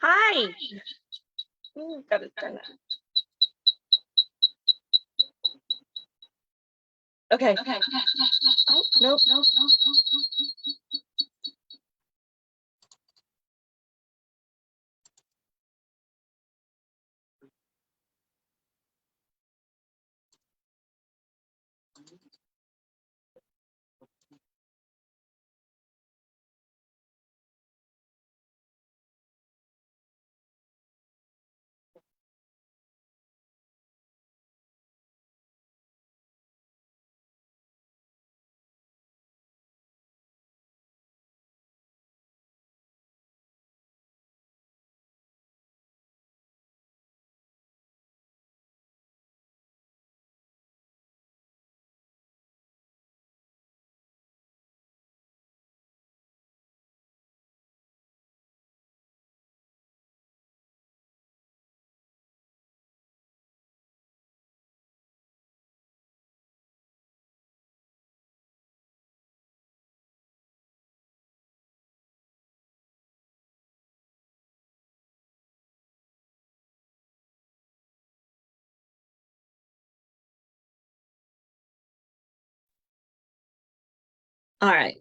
Hi. Gotta turn that. Okay. Oh, nope. All right.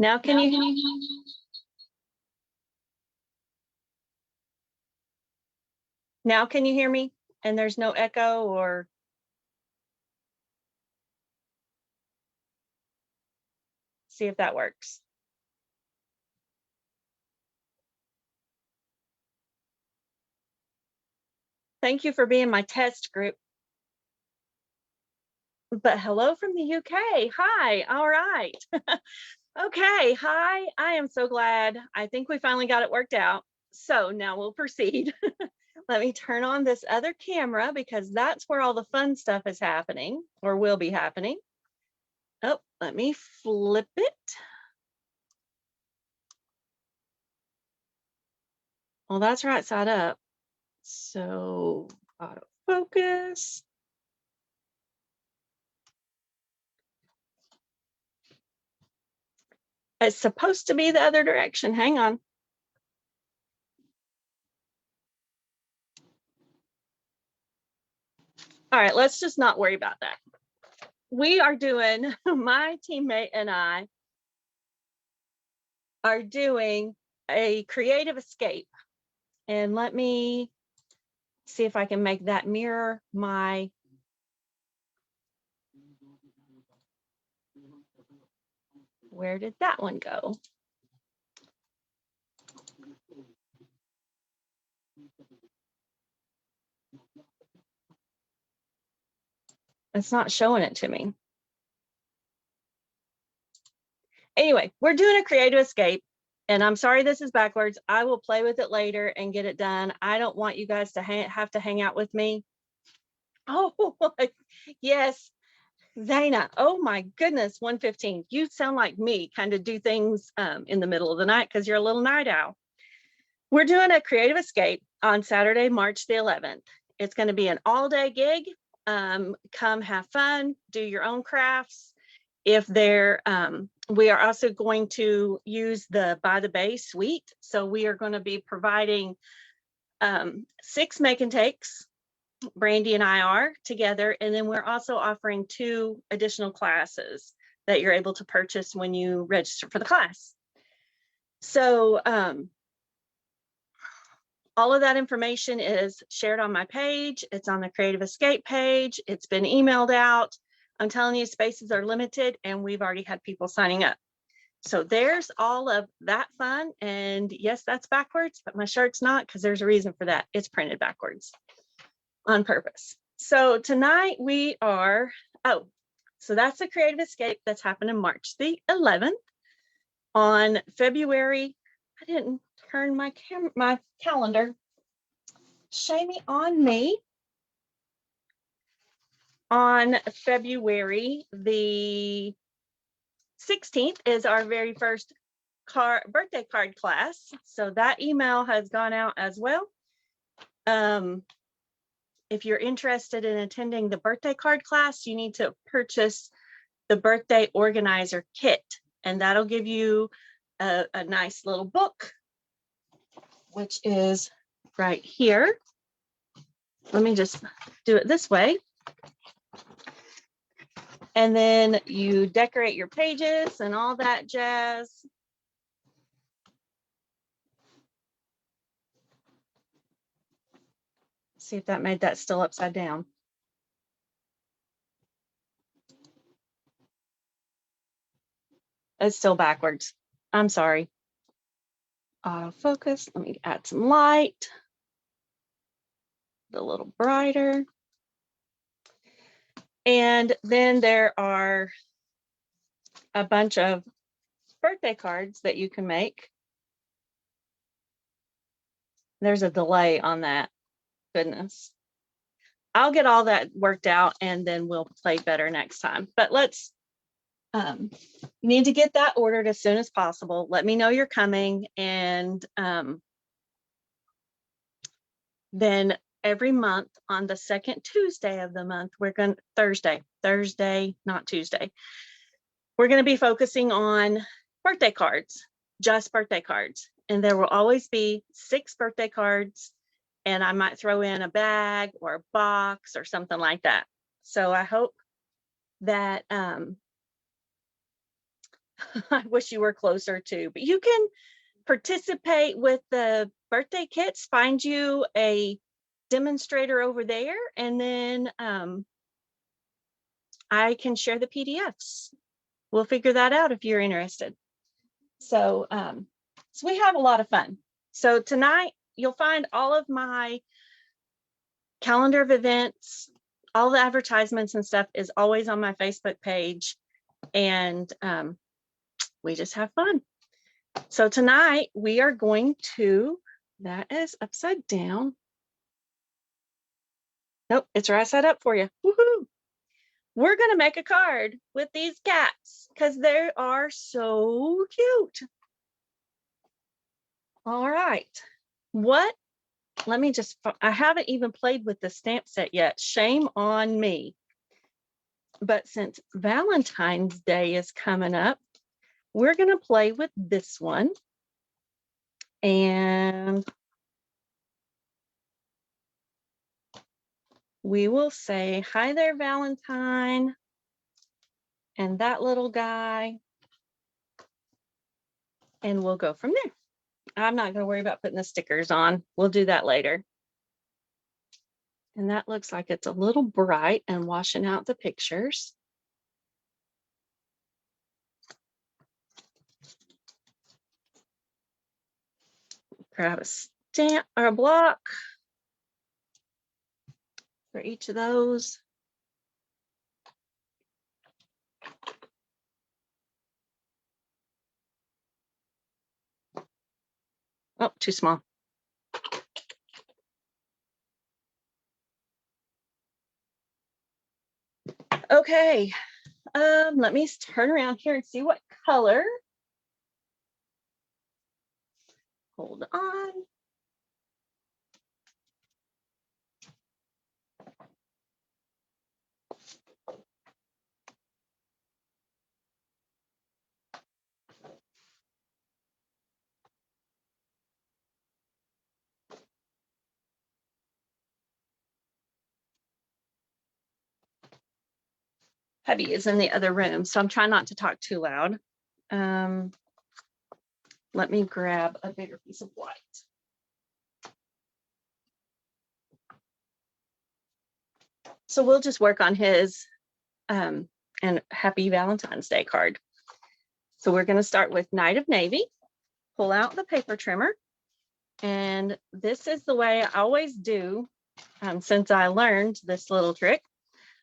Now can you now can you hear me? And there's no echo or see if that works. Thank you for being my test group. But hello from the UK. Hi. All right. Okay. Hi. I am so glad. I think we finally got it worked out. So now we'll proceed. Let me turn on this other camera because that's where all the fun stuff is happening or will be happening. Oh, let me flip it. Well, that's right side up. So autofocus. It's supposed to be the other direction. Hang on. All right, let's just not worry about that. We are doing, my teammate and I are doing a creative escape. And let me see if I can make that mirror my Where did that one go? It's not showing it to me. Anyway, we're doing a creative escape, and I'm sorry this is backwards. I will play with it later and get it done. I don't want you guys to have to hang out with me. Oh, yes, Zaina. Oh my goodness, 1:15. You sound like me, kind of do things in the middle of the night because you're a little night owl. We're doing a creative escape on Saturday, March the 11th. It's going to be an all-day gig. Come have fun, do your own crafts. If they're, we are also going to use the By the Bay suite. So we are going to be providing 6 make and takes. Brandy and I are together. And then we're also offering 2 additional classes that you're able to purchase when you register for the class. So all of that information is shared on my page. It's on the Creative Escape page. It's been emailed out. I'm telling you, spaces are limited, and we've already had people signing up. So there's all of that fun. And yes, that's backwards, but my shirt's not, because there's a reason for that. It's printed backwards on purpose. So tonight we are, so that's the Creative Escape that's happening March the 11th. On February, I didn't turn my calendar. Shame on me. On February the 16th is our very first birthday card class. So that email has gone out as well. If you're interested in attending the birthday card class, you need to purchase the birthday organizer kit, and that'll give you a nice little book, which is right here. Let me just do it this way. And then you decorate your pages and all that jazz. See if that made that still upside down. It's still backwards. I'm sorry. Autofocus. Let me add some light. A little brighter. And then there are a bunch of birthday cards that you can make. There's a delay on that. Goodness. I'll get all that worked out, and then we'll play better next time. But let's, you need to get that ordered as soon as possible. Let me know you're coming. And then every month on the second Tuesday of the month, we're going to, Thursday, not Tuesday. We're going to be focusing on birthday cards, just birthday cards. And there will always be 6 birthday cards, and I might throw in a bag or a box or something like that. So I hope that, I wish you were closer too, but you can participate with the birthday kits, find you a demonstrator over there, and then I can share the PDFs. We'll figure that out if you're interested. So, so we have a lot of fun. So tonight you'll find all of my calendar of events, all the advertisements and stuff is always on my Facebook page, and we just have fun. So tonight we are going to, that is upside down. Nope, it's right side up for you. Woohoo! We're going to make a card with these cats because they are so cute. All right. Let me just, I haven't even played with the stamp set yet. Shame on me. But since Valentine's Day is coming up, we're going to play with this one. And we will say, hi there, Valentine. And that little guy. And we'll go from there. I'm not going to worry about putting the stickers on. We'll do that later. And that looks like it's a little bright and washing out the pictures. grab a stamp or a block for each of those. Oh, too small. Okay, let me turn around here and see what color. Hold on. Hubby is in the other room, so I'm trying not to talk too loud. Let me grab a bigger piece of white. So we'll just work on his and Happy Valentine's Day card. So we're going to start with Night of Navy. Pull out the paper trimmer. And this is the way I always do since I learned this little trick.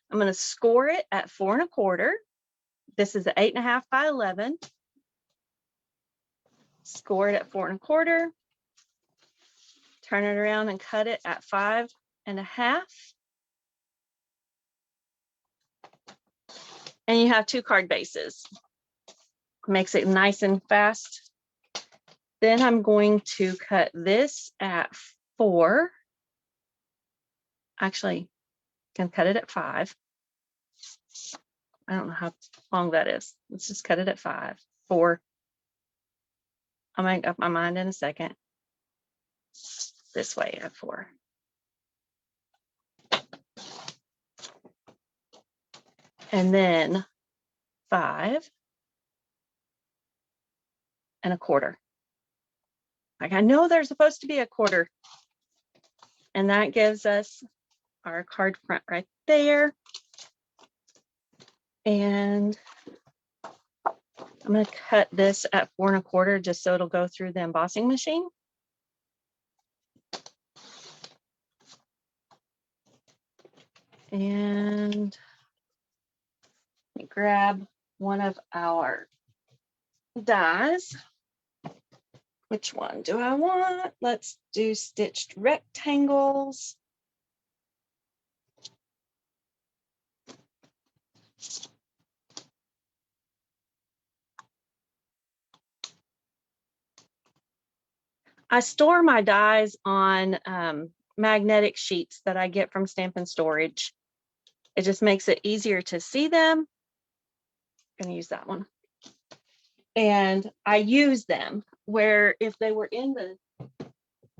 I'm going to score it at 4 1/4. This is 8.5 by 11. Score it at 4 1/4. Turn it around and cut it at 5 1/2. And you have 2 card bases. Makes it nice and fast. Then I'm going to cut this at 4. Actually, can cut it at 5. I don't know how long that is. Let's just cut it at 5. 4. I'll make up my mind in a second. This way at 4. And then 5 1/4. Like I know there's supposed to be a quarter. And that gives us our card front right there. And I'm going to cut this at 4 1/4 just so it'll go through the embossing machine. And let me grab one of our dies. Which one do I want? Let's do stitched rectangles. I store my dies on magnetic sheets that I get from Stampin' Storage. It just makes it easier to see them. I'm going to use that one. And I use them where if they were in the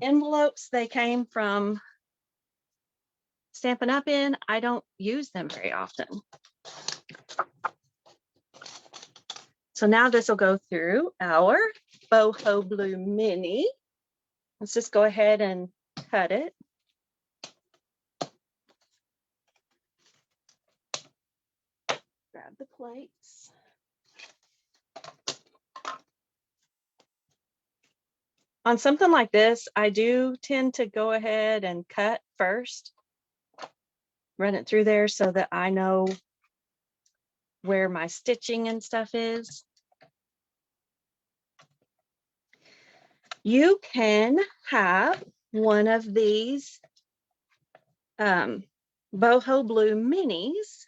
envelopes they came from Stampin' Up in, I don't use them very often. So now this will go through our boho blue mini. Let's just go ahead and cut it. Grab the plates. On something like this, I do tend to go ahead and cut first. Run it through there so that I know where my stitching and stuff is. You can have one of these boho blue minis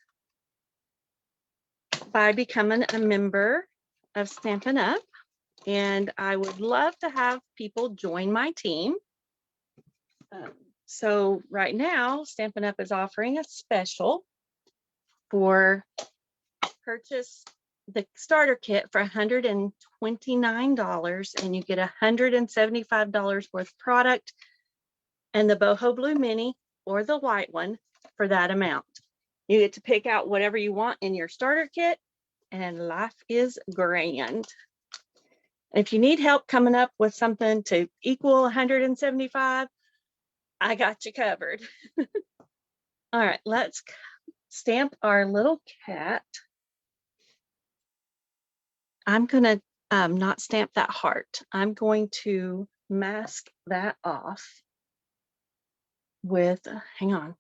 by becoming a member of Stampin' Up. And I would love to have people join my team. So right now, Stampin' Up is offering a special for purchase the starter kit for $129, and you get $175 worth of product and the boho blue mini or the white one for that amount. You get to pick out whatever you want in your starter kit, and life is grand. If you need help coming up with something to equal 175, I got you covered. All right, let's stamp our little cat. I'm going to not stamp that heart. I'm going to mask that off with, hang on.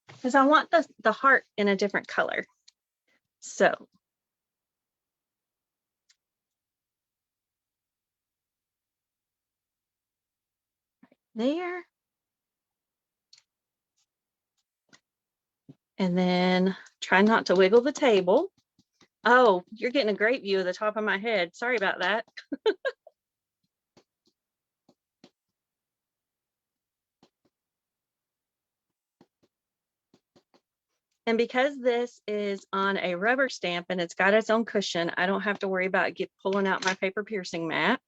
Because I want the heart in a different color. So there. And then try not to wiggle the table. Oh, you're getting a great view of the top of my head. Sorry about that. And because this is on a rubber stamp and it's got its own cushion, I don't have to worry about pulling out my paper piercing mat.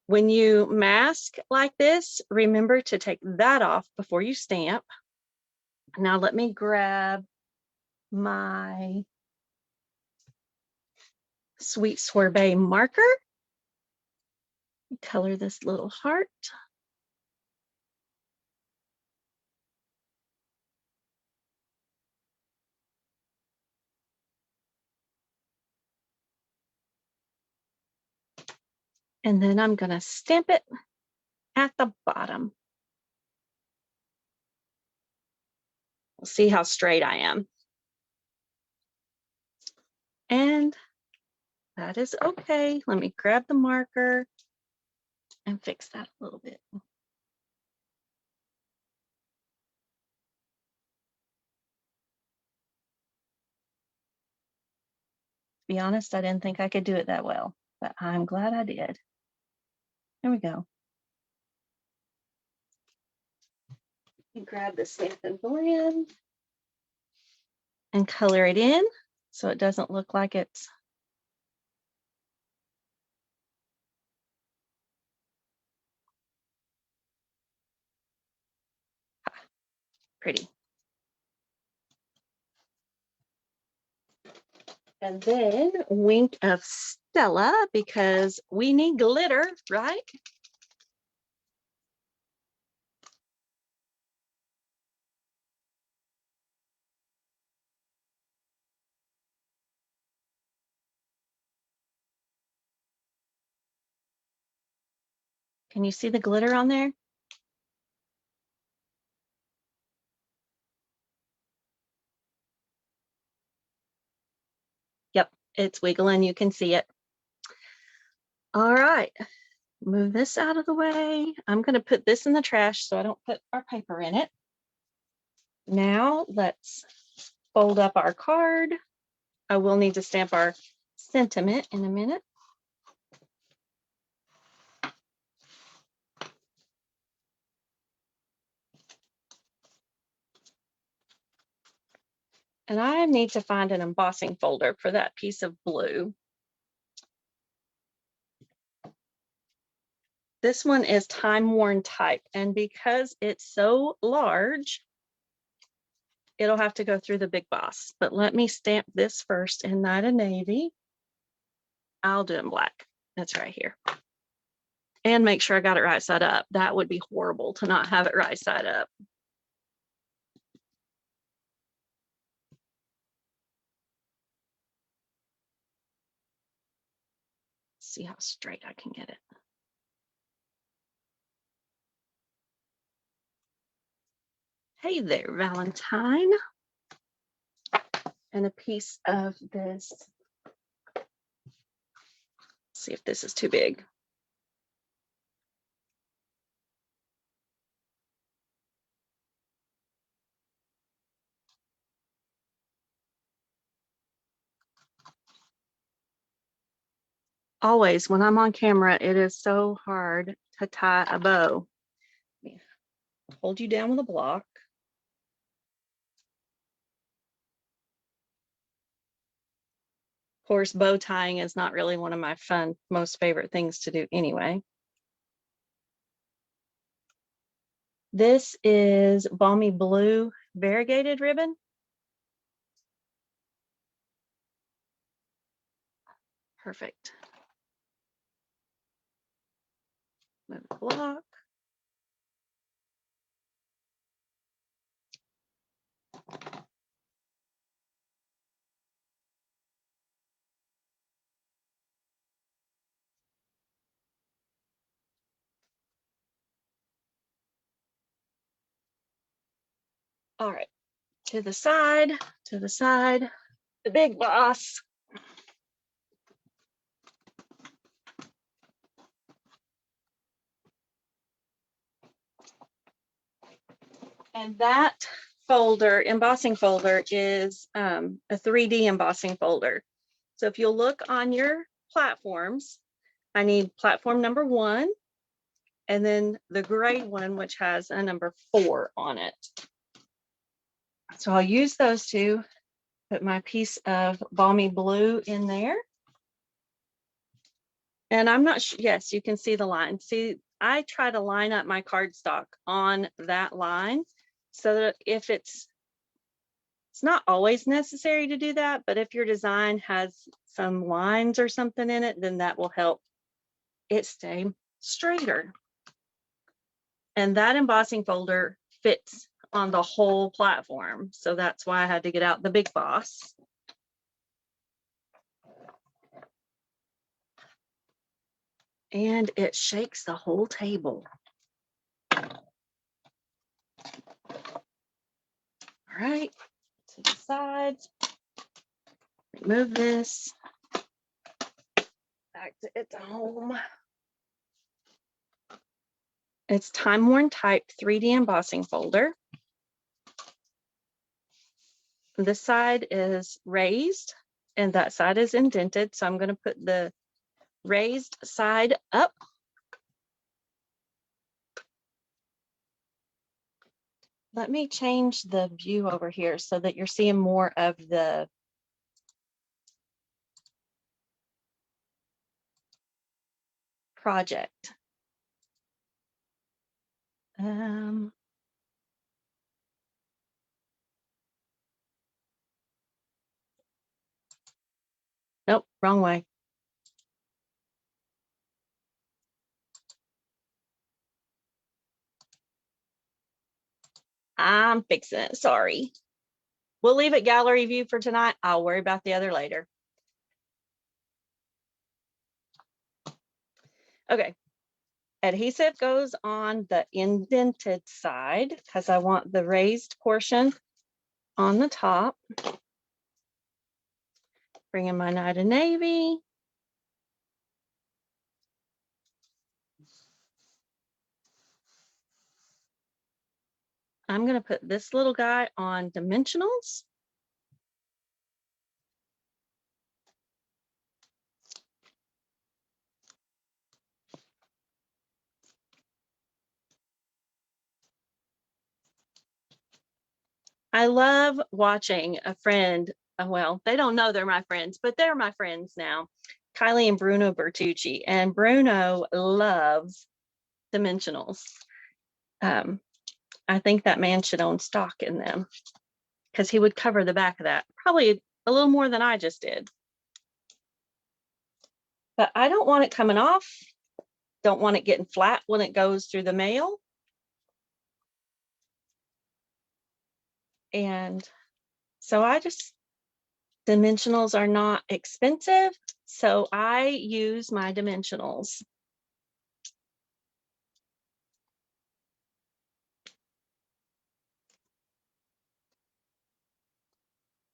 When you mask like this, remember to take that off before you stamp. Now let me grab my Sweet Sorbet marker. Color this little heart. And then I'm going to stamp it at the bottom. We'll see how straight I am. And that is okay. Let me grab the marker and fix that a little bit. To be honest, I didn't think I could do it that well, but I'm glad I did. There we go. You grab the Stampin' Blend and color it in so it doesn't look like it's pretty. And then Wink of Stella, because we need glitter, right? Can you see the glitter on there? Yep, it's wiggling. You can see it. All right, move this out of the way. I'm going to put this in the trash so I don't put our paper in it. Now let's fold up our card. I will need to stamp our sentiment in a minute. And I need to find an embossing folder for that piece of blue. This one is Time Worn Type, and because it's so large, it'll have to go through the Big Boss. But let me stamp this first in Night of Navy. I'll do it in black. That's right here. And make sure I got it right side up. That would be horrible to not have it right side up. See how straight I can get it. Hey there, Valentine. And a piece of this. Let's see if this is too big. Always, when I'm on camera, it is so hard to tie a bow. Hold you down with a block. Of course, bow tying is not really one of my most favorite things to do anyway. This is Balmy Blue Variegated ribbon. Perfect. Move the block. All right, to the side, the big boss. And that folder, embossing folder, is a 3D embossing folder. So if you'll look on your platforms, I need platform number 1, and then the gray one, which has a number 4 on it. So I'll use those two, put my piece of Balmy blue in there. And I'm not sure, yes, you can see the line. See, I try to line up my cardstock on that line so that if it's not always necessary to do that, but if your design has some lines or something in it, then that will help it stay straighter. And that embossing folder fits on the whole platform. So that's why I had to get out the big boss. And it shakes the whole table. All right, to the sides. Remove this. Back to its home. It's Time Worn Type 3D embossing folder. This side is raised and that side is indented. So I'm going to put the raised side up. Let me change the view over here so that you're seeing more of the project. Nope, wrong way. I'm fixing it, sorry. We'll leave it gallery view for tonight. I'll worry about the other later. Okay, adhesive goes on the indented side because I want the raised portion on the top. Bring in my Night of Navy. I'm going to put this little guy on dimensionals. I love watching a friend, well, they don't know they're my friends, but they're my friends now, Kylie and Bruno Bertucci. And Bruno loves dimensionals. I think that man should own stock in them because he would cover the back of that, probably a little more than I just did. But I don't want it coming off. Don't want it getting flat when it goes through the mail. And so dimensionals are not expensive. So I use my dimensionals.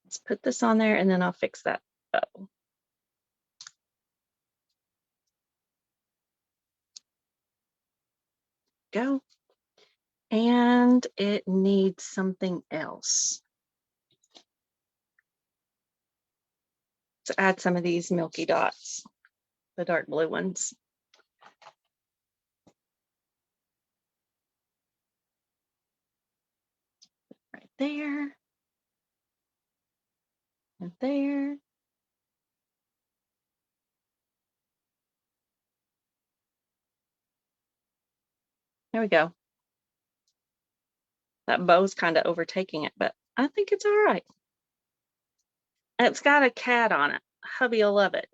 Let's put this on there and then I'll fix that bow. Go. And it needs something else. Let's add some of these milky dots, the dark blue ones. Right there. And there. There we go. That bow's kind of overtaking it, but I think it's all right. And it's got a cat on it. Hubby will love it.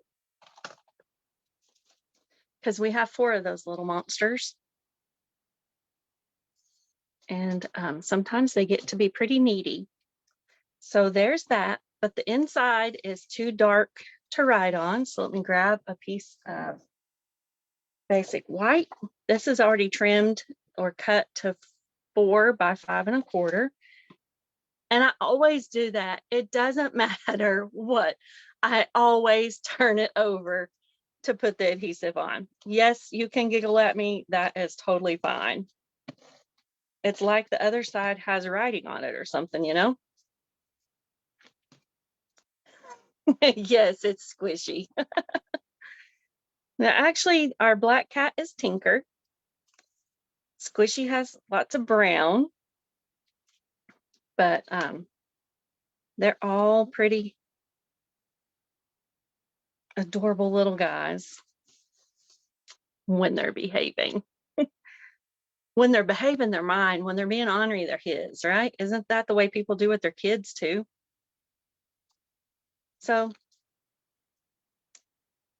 Because we have 4 of those little monsters. And sometimes they get to be pretty needy. So there's that, but the inside is too dark to write on. So let me grab a piece of Basic White. This is already trimmed or cut to 4 by 5 1/4. And I always do that. It doesn't matter what. I always turn it over to put the adhesive on. Yes, you can giggle at me. That is totally fine. It's like the other side has writing on it or something, you know? Yes, it's squishy. Now, actually, our black cat is Tinker. Squishy has lots of brown, but they're all pretty adorable little guys when they're behaving. When they're behaving, they're mine. When they're being ornery, they're his, right? Isn't that the way people do with their kids too? So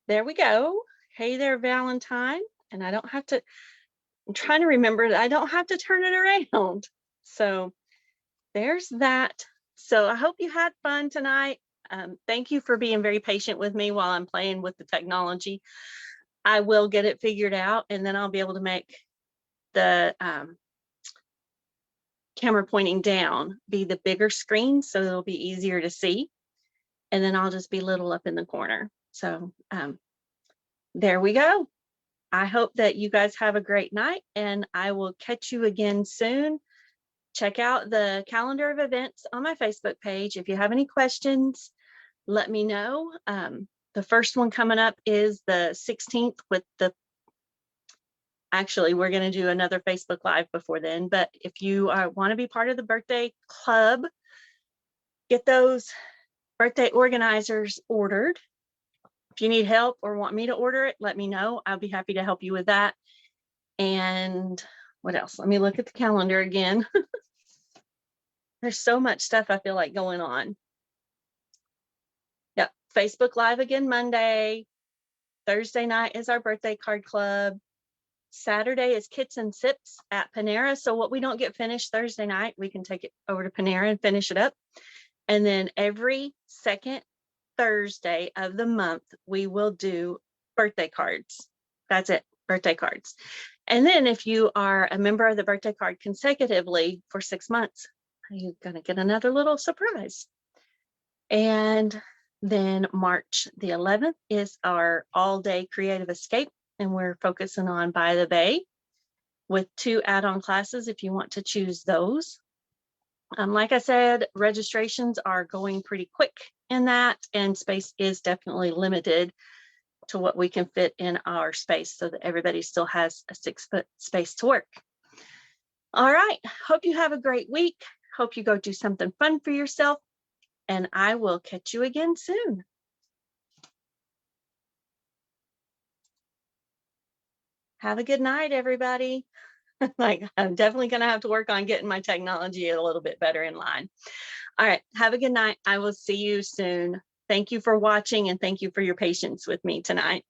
there we go. Hey there, Valentine. And I don't have to, I'm trying to remember that I don't have to turn it around. So there's that. So I hope you had fun tonight. Thank you for being very patient with me while I'm playing with the technology. I will get it figured out, and then I'll be able to make the camera pointing down be the bigger screen, so it'll be easier to see. And then I'll just be little up in the corner. So there we go. I hope that you guys have a great night, and I will catch you again soon. Check out the calendar of events on my Facebook page. If you have any questions, let me know. The first one coming up is the 16th with the, actually, we're going to do another Facebook Live before then. But if you want to be part of the birthday club, get those birthday organizers ordered. If you need help or want me to order it, let me know. I'll be happy to help you with that. And what else? Let me look at the calendar again. There's so much stuff I feel like going on. Yep, Facebook Live again Monday. Thursday night is our birthday card club. Saturday is Kits and Sips at Panera. So what we don't get finished Thursday night, we can take it over to Panera and finish it up. And then every second Thursday of the month, we will do birthday cards. That's it, birthday cards. And then if you are a member of the birthday card consecutively for 6 months, you're going to get another little surprise. And then March the 11th is our all-day creative escape, and we're focusing on By the Bay with 2 add-on classes if you want to choose those. Like I said, registrations are going pretty quick in that, and space is definitely limited to what we can fit in our space so that everybody still has a 6-foot space to work. All right, hope you have a great week. Hope you go do something fun for yourself, and I will catch you again soon. Have a good night, everybody. Like, I'm definitely going to have to work on getting my technology a little bit better in line. All right, have a good night. I will see you soon. Thank you for watching, and thank you for your patience with me tonight.